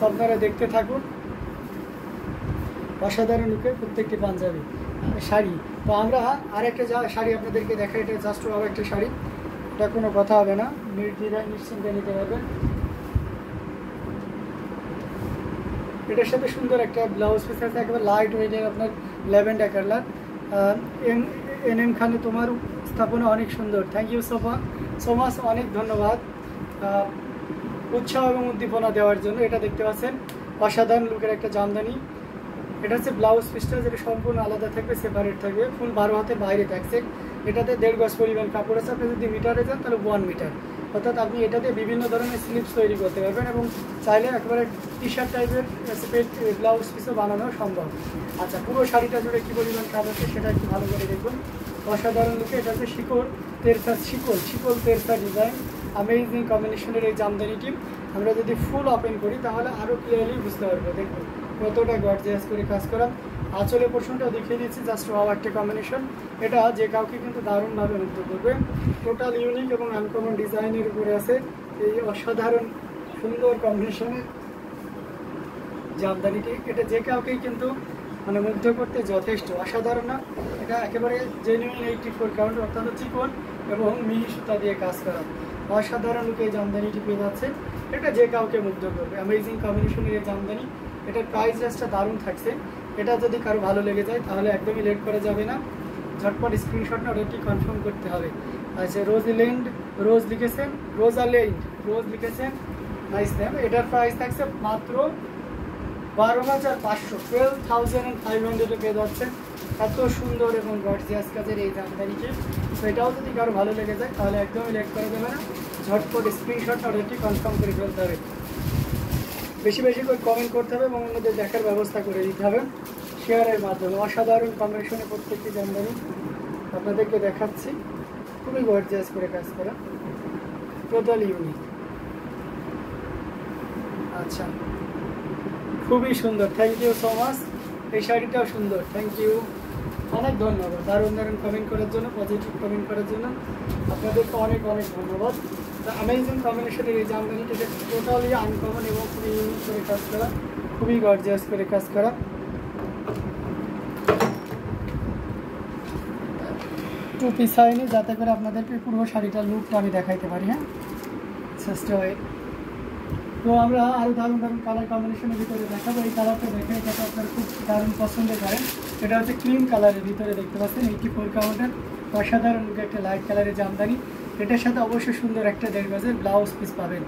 আপনারা দেখতে থাকুন। অসাধারণ লুকের প্রত্যেকটি পাঞ্জাবি শাড়ি। তো আমরা আরেকটা শাড়ি আপনাদেরকে দেখাই, এটা জাস্ট আরও একটা শাড়ি, এটা কোনো কথা হবে না, নিশ্চিন্তে নিতে পারবেন। এটার সাথে সুন্দর একটা ব্লাউজ পিস আছে, একেবারে লাইট ওয়েটের আপনার ল্যাভেন্ডার কালার। এম খানে তোমার স্থাপনা অনেক সুন্দর, থ্যাংক ইউ সো মাচ, অনেক ধন্যবাদ উৎসাহ এবং উদ্দীপনা দেওয়ার জন্য। এটা দেখতে পাচ্ছেন অসাধারণ লুকের একটা জামদানি। এটা হচ্ছে ব্লাউজ পিসটা, যেটা সম্পূর্ণ আলাদা থাকবে, সেপারেট থাকবে, ফুল 12 হাতের বাইরে থাকছে। এটাতে 1.5 গজ পরিমাণ কাপড় আছে। আপনি যদি মিটারে যান তাহলে 1 মিটার, অর্থাৎ আপনি এটাতে বিভিন্ন ধরনের স্লিপস তৈরি করতে পারবেন এবং চাইলে একেবারে টি শার্ট টাইপের ব্লাউজ পিসও বানানো সম্ভব। আচ্ছা, পুরো শাড়িটা জুড়ে কী পরিমাণ কাজ আছে সেটা একটু ভালো করে দেখুন। অসাধারণ লুকে। এটা হচ্ছে শিকল তেরসা ডিজাইন, অ্যামেজিং কম্বিনেশনের এই জামদানিটি আমরা যদি ফুল ওপেন করি তাহলে আরও ক্লিয়ারলি বুঝতে পারবো। দেখুন কতটা গর্জিয়াস করে কাজ করা। আঁচলের পোর্শনটাও দেখিয়ে দিচ্ছি, জাস্ট ওয়াও একটা কম্বিনেশন। এটা যে কাউকে কিন্তু দারুণভাবে মুগ্ধ করবে। টোটাল ইউনিক এবং আনকমন ডিজাইনের উপরে আছে এই অসাধারণ সুন্দর কম্বিনেশনের জামদানিটি। এটা যে কাউকেই কিন্তু মানে মুগ্ধ করতে যথেষ্ট। অসাধারণ না? এটা একেবারে জেনুইন 84 কাউন্ট, অত্যন্ত চিকন এবং মিহি সুতা দিয়ে কাজ করা। অসাধারণ লুকে এই জামদানিটি পেয়ে যাচ্ছে। এটা যে কাউকে মুগ্ধ করবে। অ্যামেজিং কম্বিনেশনের এই জামদানি। এটার প্রাইস রেঞ্জটা দারুণ থাকছে। এটা যদি কারো ভালো লেগে যায় তাহলে একদমই লেট করা যাবে না, ঝটপট স্ক্রিনশট না ওটাটি কনফার্ম করতে হবে। আচ্ছা, রোজ লিখেছেন, নাইস নেম। এটার প্রাইস থাকছে মাত্র 12,500, 12,500 পেয়ে যাচ্ছেন। এত সুন্দর এবং গর্জিয়াস কাজের এই জামদানিকে। তো এটাও যদি কারো ভালো লেগে যায় তাহলে একদমই লেট করা যাবে না, ঝটপট স্ক্রিনশট ওটাটি কনফার্ম করে ফেলতে হবে। বেশি বেশি করে কমেন্ট করতে হবে এবং অন্যদের দেখার ব্যবস্থা করে দিতে হবে শেয়ারের মাধ্যমে। অসাধারণ কম্বিনেশনে প্রত্যেকটি জামদানি আপনাদেরকে দেখাচ্ছি, খুবই গর্জিয়াস করে কাজ করা, টোটাল ইউনিক। আচ্ছা, খুবই সুন্দর, থ্যাংক ইউ সো মাচ। এই শাড়িটাও সুন্দর, থ্যাংক ইউ, অনেক ধন্যবাদ দারুণ কমেন্ট করার জন্য, পজিটিভ কমেন্ট করার জন্য আপনাদেরকে অনেক ধন্যবাদ। অ্যামেজিং কম্বিনেশনের এই জামদানিটা টোটালি আনকমন এবং খুবই ইউনিক করে কাজ করা, খুবই গর্জিয়াস করে কাজ করা। টু পিছায়নি যাতে করে আপনাদেরকে পুরো শাড়িটার লুকটা আমি দেখাইতে পারি। হ্যাঁ, চেষ্টা হয়। তো আমরা আরও দারুণ কালার কম্বিনেশনের ভিতরে দেখাবো। এই কালারটা দেখে এটাকে আপনারা খুব দারুণ পছন্দ করেন। এটা হচ্ছে ক্রিম কালারের ভিতরে দেখতে পাচ্ছেন 84 কাউন্টের অসাধারণ একটা লাইট কালারের জামদানি। এটার সাথে অবশ্যই সুন্দর একটা 1.5 গজের ব্লাউজ পিস পাবেন।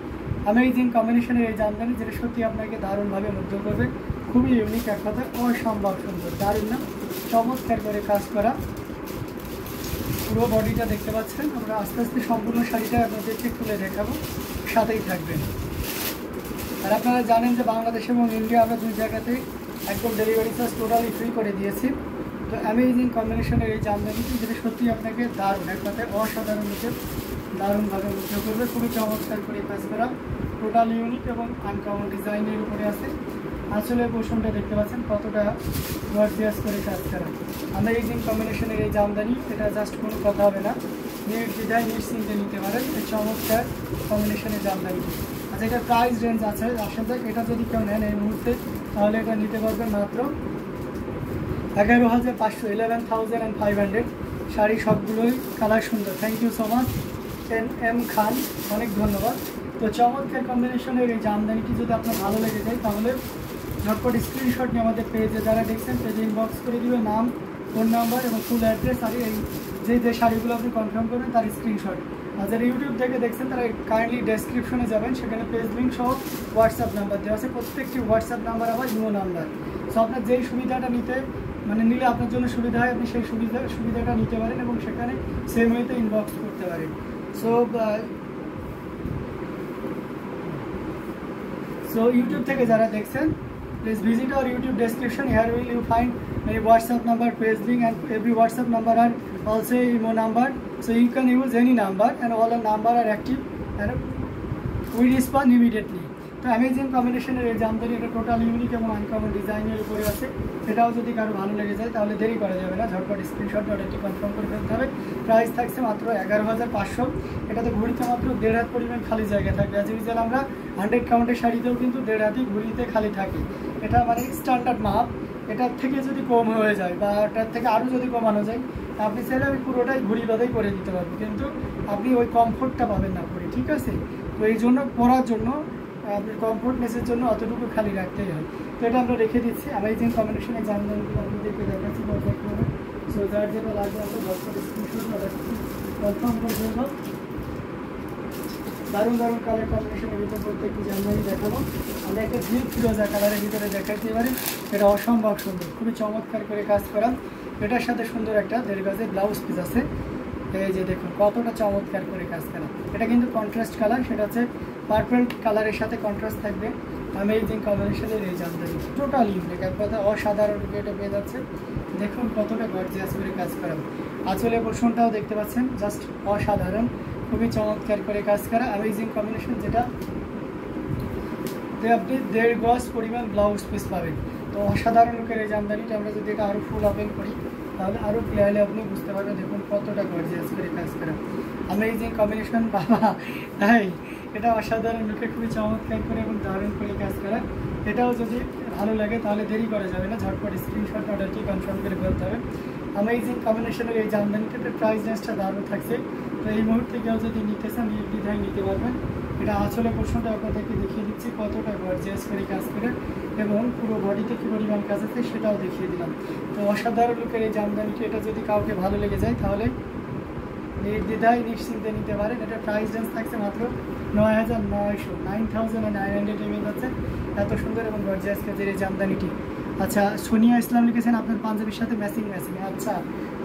অ্যামেজিং কম্বিনেশনের এই জামদানি, যেটা সত্যি আপনাকে দারুণভাবে মুগ্ধ করবে। খুবই ইউনিক, এক কথা অসম্ভব সুন্দর, দারুণ না? চমৎকার করে কাজ করা। পুরো বডিটা দেখতে পাচ্ছেন। আমরা আস্তে আস্তে সম্পূর্ণ শাড়িটা আপনাদেরকে খুলে দেখাবো, সাথেই থাকবেন। আর আপনারা জানেন যে বাংলাদেশ এবং ইন্ডিয়া আমরা দুই জায়গাতেই একদম ডেলিভারি চার্জ টোটালি ফ্রি করে দিয়েছি। তো অ্যামেজিং কম্বিনেশনের এই জামদানিটি, যেটা সত্যি আপনাকে দারুণ, এক কথায় অসাধারণ রূপে দারুণভাবে মুগ্ধ করবে। খুবই চমৎকার করে কাজ করা, টোটাল ইউনিক এবং আনকমন ডিজাইনের উপরে আছে। আঁচলের পোর্শনটা দেখতে পাচ্ছেন কতটা গর্জিয়াস করে কাজ করা। অ্যামেজিং কম্বিনেশনের এই জামদানি, এটা জাস্ট কোনো কথা হবে না, নিশ্চিন্তে নিতে পারেন এই চমৎকার কম্বিনেশনের জামদানি। আচ্ছা, এটার প্রাইস রেঞ্জ আছে আসলে, এটা যদি কেউ নেন এই মুহূর্তে তাহলে এটা নিতে পারবেন মাত্র 11,500, 11,500। শাড়ি সবগুলোই কালার সুন্দর, thank you so much M Khan, অনেক ধন্যবাদ। তো চমৎকার কম্বিনেশনের এই জামদানিটি যদি আপনার ভালো লেগে যায় তাহলে ঝটপট স্ক্রিনশট নিয়ে আমাদের পেজে যারা দেখছেন পেজে ইনবক্স করে দিবে নাম, ফোন নাম্বার এবং ফুল অ্যাড্রেস, আর এই যে শাড়িগুলো আপনি কনফার্ম করবেন তার স্ক্রিনশট। আর যারা ইউটিউব থেকে দেখছেন তারা কাইন্ডলি ডেসক্রিপশনে যাবেন, সেখানে পেজ লিঙ্ক সহ হোয়াটসঅ্যাপ নাম্বার দেওয়া আছে। প্রত্যেকটি হোয়াটসঅ্যাপ নাম্বার আবার ইমো নাম্বার। সো আপনার যেই সুবিধাটা নিলে আপনার জন্য সুবিধা হয়, আপনি সেই সুবিধাটা নিতে পারেন এবং সেখানে সেম ওয়েতে ইনবক্স করতে পারেন। সো ইউটিউব থেকে যারা দেখছেন, please visit our YouTube description. Here will you find my WhatsApp number, page link, and every WhatsApp number are also email number. So you can use any number and all the number are active and we respond immediately. তো amazing কম্বিনেশনের এই জামদানি, এটা total unique এবং uncommon ডিজাইনের উপরে আছে। এটাও যদি কারো ভালো লেগে যায় তাহলে দেরি করা যাবে না, ঝটপট স্ক্রিনশট অর্ডারটি কনফার্ম করে ফেলতে হবে। প্রাইস থাকছে মাত্র 11,500। এটাতে ঘুড়িতে মাত্র 1.5 হাত পরিমাণ খালি জায়গা থাকবে। অ্যাজ ইউজুয়াল আমরা 100 কাউন্টের শাড়িতেও কিন্তু 1.5 হাতই ঘুড়িতে খালি থাকে। এটা মানে স্ট্যান্ডার্ড মাপ। এটার থেকে যদি কম হয়ে যায় বা এটার থেকে আরও যদি কমানো যায়, আপনি চাইলে আমি পুরোটাই ঘুড়ি বাঁধাই করে দিতে পারবো, কিন্তু আপনি ওই কমফোর্টটা পাবেন না পরে, ঠিক আছে? তো এই জন্য পরার জন্য আপনি কমফোর্টনেসের জন্য অতটুকু খালি রাখতেই হয়। তো এটা আমরা রেখে দিচ্ছি। অ্যামেজিং কম্বিনেশনে জামদানিগুলো আপনাদেরকে দেখাচ্ছি পর্যায়ক্রমে। সো যার যেটা লাগবে আমরা ঝটপট স্ক্রিনশট কনফার্ম করে ফেলবো। দারুণ দারুণ কালার কম্বিনেশনের ভিতরে প্রত্যেকটি জামদানি দেখাবো। আমরা একটা ডিপ ফিরোজা কালারের ভিতরে দেখাতে পারি। এটা অসম্ভব সুন্দর, খুবই চমৎকার করে কাজ করা। এটার সাথে সুন্দর একটা 1.5 গজের ব্লাউজ পিস আছে। এই যে দেখুন কতটা চমৎকার করে কাজ করা। এটা কিন্তু কন্ট্রাস্ট কালার, সেটা হচ্ছে পার্পল কালারের সাথে কন্ট্রাস্ট থাকবে। অ্যামেজিং কম্বিনেশনের এই জামদানি টোটাল ইউনিক, এক কথা অসাধারণ রূপে এটা পেয়ে যাচ্ছে। দেখুন কতটা গর্জিয়াস করে কাজ করা। আঁচলের পোর্শনটাও দেখতে পাচ্ছেন, জাস্ট অসাধারণ, খুবই চমৎকার করে কাজ করা। অ্যামেজিং কম্বিনেশন, যেটা আপনি 1.5 গজ পরিমাণ ব্লাউজ পিস পাবেন। তো অসাধারণ লুকের এই জামদানিটা আমরা যদি এটা আরও ফুল ওপেন করি তাহলে আরও ক্লিয়ারলি আপনি বুঝতে পারবেন। দেখুন কতটা গর্জিয়াস করে কাজ করা। অ্যামেজিং কম্বিনেশন বাবা, তাই এটা অসাধারণ লুকে খুবই চমৎকার করে এবং দারুণ করে কাজ করা। এটাও যদি ভালো লাগে তাহলে দেরি করা যাবে না, ঝটপট স্ক্রিনশট অর্ডারটি কনফার্ম করে ফেলতে হবে। অ্যামেজিং কম্বিনেশনের এই জামদানিটাতে প্রাইস রেঞ্জটা দারুণ থাকছে। তো এই মুহূর্তে কেউ যদি নিতে চান নির্দ্বিধায় নিতে পারবেন। এটা আঁচলের পোর্শনটা আপনাদেরকে দেখিয়ে দিচ্ছি কতটা গর্জিয়াস করে কাজ করে এবং পুরো বডিতে কী পরিমাণ কাজ আছে সেটাও দেখিয়ে দিলাম। তো অসাধারণ লুকের এই জামদানিটি, এটা যদি কাউকে ভালো লেগে যায় তাহলে নির্দ্বিধায় নিশ্চিন্তে নিতে পারেন। এটা প্রাইস রেঞ্জ থাকছে মাত্র 9,900, 9,900 এমএল আছে। এত সুন্দর এবং গর্জিয়াস কাজের এই জামদানিটি। আচ্ছা, সোনিয়া ইসলাম লিখেছেন আপনার পাঞ্জাবির সাথে ম্যাচিং। আচ্ছা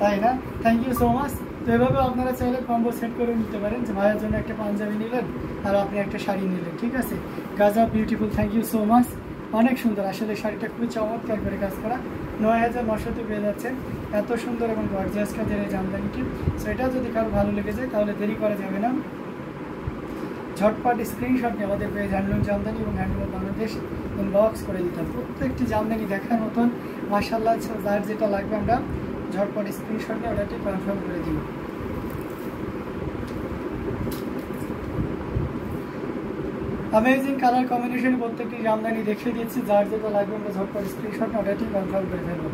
তাই না, থ্যাংক ইউ সো মাচ। তো এভাবে আপনারা চাইলে কম্বো সেট করে নিতে পারেন, যে ভাইয়ের জন্য একটা পাঞ্জাবি নিলেন আর আপনি একটা শাড়ি নিলেন, ঠিক আছে? গাজা beautiful, thank you so much. অনেক সুন্দর, আসলে শাড়িটা খুবই চমৎকার করে কাজ করা। 9,900 পেয়ে যাচ্ছেন এত সুন্দর এবং গর্জিয়াস কাজের এই জামদানিটি। সো এটা যদি কারো ভালো লেগে যায় তাহলে দেরি করা যাবে না, ঝটপট স্ক্রিনশট নিয়ে আমাদের পেজ হ্যান্ডলুম জামদানি এবং হ্যান্ডলুম বাংলাদেশ ইনবক্স করে দিতাম। প্রত্যেকটি জামদানি দেখার মতন মাশাআল্লাহ। যার যেটা লাগবে আমরা ঝটপট স্ক্রিনশট নিয়ে অর্ডারটি কনফার্ম করে দিব। অ্যামেজিং কালার কম্বিনেশন প্রত্যেকটি জামদানি দেখিয়ে দিচ্ছি। যার যেটা লাগবে আমরা ঝটপট স্ক্রিনশট অর্ডারটি কনফার্ম করে ফেলবো।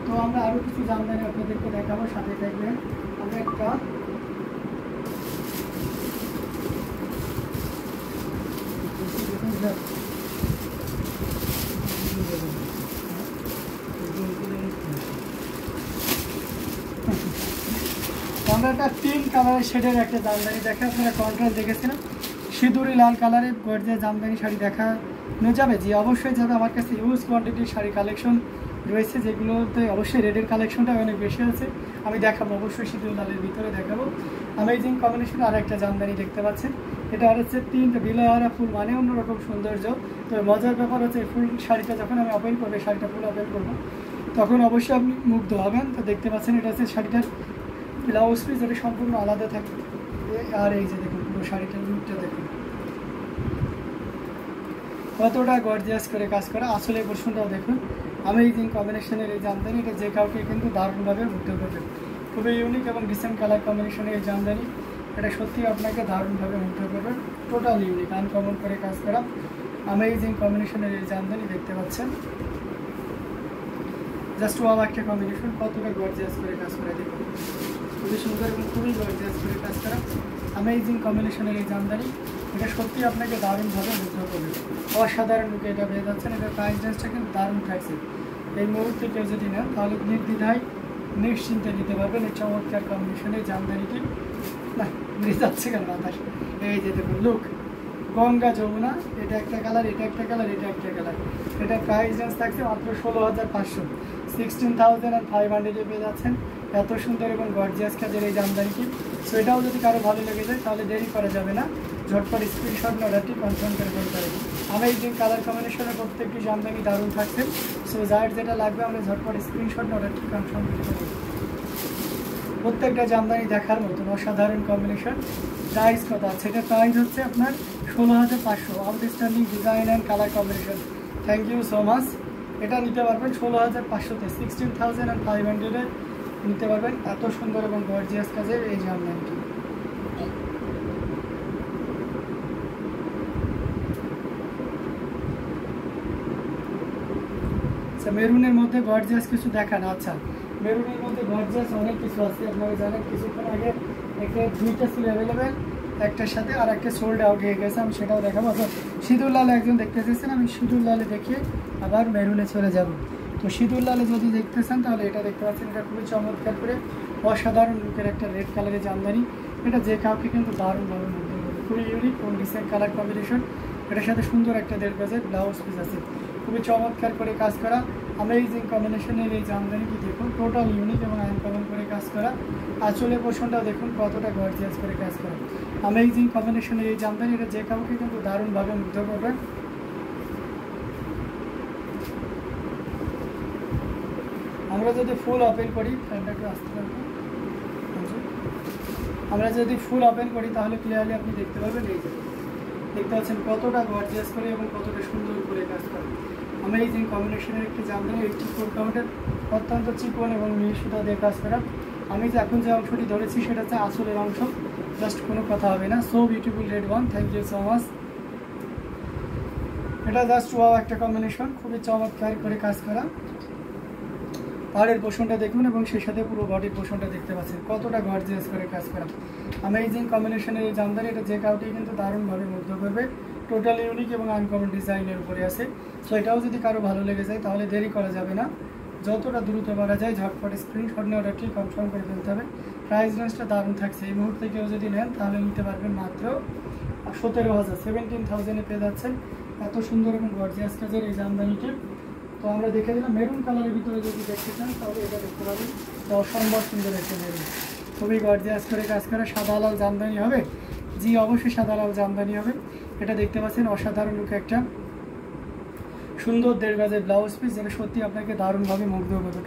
তো আমরা আরও কিছু জামদানি আপনাদেরকে দেখাবো, সাথে থাকবে। আমরা একটা আমরা একটা পিঙ্ক কালারের শেডের একটা জামদানি দেখে, আপনারা কন্ট্রাস্ট দেখেছিলাম। সিঁদুরি লাল কালারের গর্জিয়াস জামদানি শাড়ি দেখানো যাবে? জি অবশ্যই যাবে। আমার কাছে হিউজ কোয়ান্টিটির শাড়ি কালেকশন রয়েছে, যেগুলোতে অবশ্যই রেডের কালেকশনটা অনেক বেশি আছে। আমি দেখাবো, অবশ্যই সিঁদুরি লালের ভিতরে দেখাবো। অ্যামেজিং কম্বিনেশন আর একটা জামদানি দেখতে পাচ্ছেন। এটা আর হচ্ছে 3টা বিলাহারা ফুল, মানে অন্যরকম সৌন্দর্য। তো মজার ব্যাপার হচ্ছে ফুল শাড়িটা যখন আমি ওপেন করবো, শাড়িটা ফুল ওপেন করবো, তখন অবশ্যই আপনি মুগ্ধ হবেন। তো দেখতে পাচ্ছেন এটা হচ্ছে শাড়িটার ব্লাউজ পিস, যেটা সম্পূর্ণ আলাদা থাকে। আর এই যে দেখুন পুরো শাড়িটার লুকটা দেখুন কতটা গর্জিয়াস করে কাজ করা। আসলে পোর্শনটাও দেখুন। অ্যামেজিং কম্বিনেশনের এই জামদানি, এটা যে কাউকে কিন্তু দারুণভাবে মুগ্ধ করবে। খুবই ইউনিক এবং ডিসেন্ট কালার কম্বিনেশনের এই জামদানি, এটা সত্যি আপনাকে দারুণভাবে মুগ্ধ করবে। টোটাল ইউনিক আনকমন করে কাজ করা অ্যামেজিং কম্বিনেশনের এই জামদানি দেখতে পাচ্ছেন। জাস্ট ওয়াও একটা কম্বিনেশন, কতটা গর্জিয়াস করে কাজ করে দেখুন। খুবই সুন্দর এবং খুবই গর্জিয়াস করে কাজ করা অ্যামেজিং কম্বিনেশনের এই জামদানি, এটা সত্যি আপনাকে দারুণভাবে মুগ্ধ করবে। অসাধারণ লুকে এটা পেয়ে যাচ্ছেন। এটা প্রাইস রেঞ্জটা কিন্তু দারুণ থাকছে। এই মুহূর্তে কেউ যদি নেন তাহলে নির্দ্বিধায় নিশ্চিন্তে নিতে পারবেন এই চমৎকার কম্বিনেশনের জামদানিটি। না বুঝে যাচ্ছে কেন বাতাস। এই যে দেখুন লুক, গঙ্গা যমুনা, এটা একটা কালার, এটা একটা কালার, এটা একটা কালার। এটা প্রাইস রেঞ্জ থাকছে মাত্র 16,500, 16,500 পেয়ে যাচ্ছেন এত সুন্দর এবং গর্জিয়াস কাজের এই জামদানিটি। সো এটাও যদি কারো ভালো লেগে যায় তাহলে দেরি করা যাবে না, ঝটপট স্ক্রিনশট অর্ডারটি কনফার্ম করে ফেলতে হবে। আমরা এই যে কালার কম্বিনেশনের প্রত্যেকটি জামদানি দারুণ থাকছে। সো যার যেটা লাগবে আমরা ঝটপট স্ক্রিনশট অর্ডারটি কনফার্ম করে ফেলব। প্রত্যেকটা জামদানি দেখার মতন অসাধারণ কম্বিনেশন। প্রাইস কত আছে? এটা প্রাইস হচ্ছে আপনার 16,500, outstanding design and colour combination. Thank you so much. এটা নিতে পারবেন 16,500-তে, 16,500-এ নিতে পারবেন। এত সুন্দর এবং গর্জিয়াস কাজের এই জামদানিটি। আচ্ছা, মেরুনের মধ্যে গর্জিয়াস কিছু দেখান। আচ্ছা, মেরুনের মধ্যে গর্জিয়াস অনেক কিছু আছে, আপনারা জানেন। কিছুক্ষণ আগে একটা 2টা ছিল অ্যাভেলেবেল, একটার সাথে আর একটা সোল্ড আউট হয়ে গেছে, আমি সেটাও দেখাবো। আচ্ছা, সিঁদুর লালে একজন দেখতে চেয়েছেন, আমি সিঁদুর লালে দেখিয়ে আবার মেরুনে চলে যাব। তো সিঁদুর লালে যদি দেখতে চান তাহলে এটা দেখতে পাচ্ছেন, এটা খুবই চমৎকার করে অসাধারণ লুকের একটা রেড কালারের জামদানি। এটা যে কাউকে কিন্তু দারুণভাবে মধ্যে করবে, খুবই ইউনিক এবং ডিসেন্ট কালার কম্বিনেশন। এটার সাথে সুন্দর একটা 1.5 গজের ব্লাউজ পিস আছে, খুবই চমৎকার করে কাজ করা অ্যামেজিং কম্বিনেশনের এই জামদানিটি দেখুন, টোটাল ইউনিক এবং আনকমন করে কাজ করা। আঁচলের পোর্শনটাও দেখুন কতটা গর্জিয়াস করে কাজ করা, অ্যামেজিং কম্বিনেশনের এই জামদানি। এটা যে কাউকে কিন্তু দারুণভাবে মুগ্ধ করবে। আমরা যদি ফুল ওপেন করি, ফ্যানটাকে আসতে পারবো, আমরা যদি ফুল ওপেন করি তাহলে ক্লিয়ারলি আপনি দেখতে পাবেন। এই যে দেখতে পাচ্ছেন কতটা গর্জিয়াস করে এবং কতটা সুন্দর করে কাজ করে অ্যামেজিং কম্বিনেশনের একটি জামদানি। 84 কাউন্টের অত্যন্ত চিকন এবং মিহি সুতা দিয়ে কাজ করা। আমি যে এখন যে অংশটি ধরেছি সেটা হচ্ছে আসলের অংশ, জাস্ট কোনো কথা হবে না। So beautiful red one, thank you so much. এটা জাস্ট ওয়াও একটা কম্বিনেশন, খুবই চমৎকার করে কাজ করা। পাড়ের পোষণটা দেখুন এবং সেই সাথে পুরো বডির পোষণটা দেখতে পাচ্ছেন কতটা গর্জিয়াস করে কাজ করা অ্যামেজিং কম্বিনেশনের এই জামদানি। এটা যে কাউকে কিন্তু দারুণভাবে মুগ্ধ করবে, টোটালি ইউনিক এবং আনকমন ডিজাইনের উপরে আছে। সো এটাও যদি কারো ভালো লেগে যায় তাহলে দেরি করা যাবে না, যতটা দ্রুত পারা যায় ঝটপট স্ক্রিনশট নিয়ে অর্ডারটি কনফার্ম করে ফেলতে হবে। প্রাইস রেঞ্জটা দারুণ থাকছে, এই মুহূর্তে কেউ যদি নেন তাহলে নিতে পারবেন মাত্র 17,000, 17,000-এ পেয়ে যাচ্ছেন এত সুন্দর এবং গর্জিয়াস কাজের এই জামদানিটি। তো আমরা দেখে দিলাম। মেরুন কালারের ভিতরে যদি দেখতে চান তাহলে এটা দেখতে পাবেন, অসম্ভব সুন্দর একটা মেরুন, খুবই গর্জিয়াস করে কাজ করা। সাদা লাল জামদানি হবে, জি অবশ্যই সাদা লাল জামদানি হবে। এটা দেখতে পাচ্ছেন অসাধারণ লুকে একটা সুন্দর 1.5 গজের ব্লাউজ পিস, যেটা সত্যি আপনাকে দারুণভাবে মুগ্ধ করবে।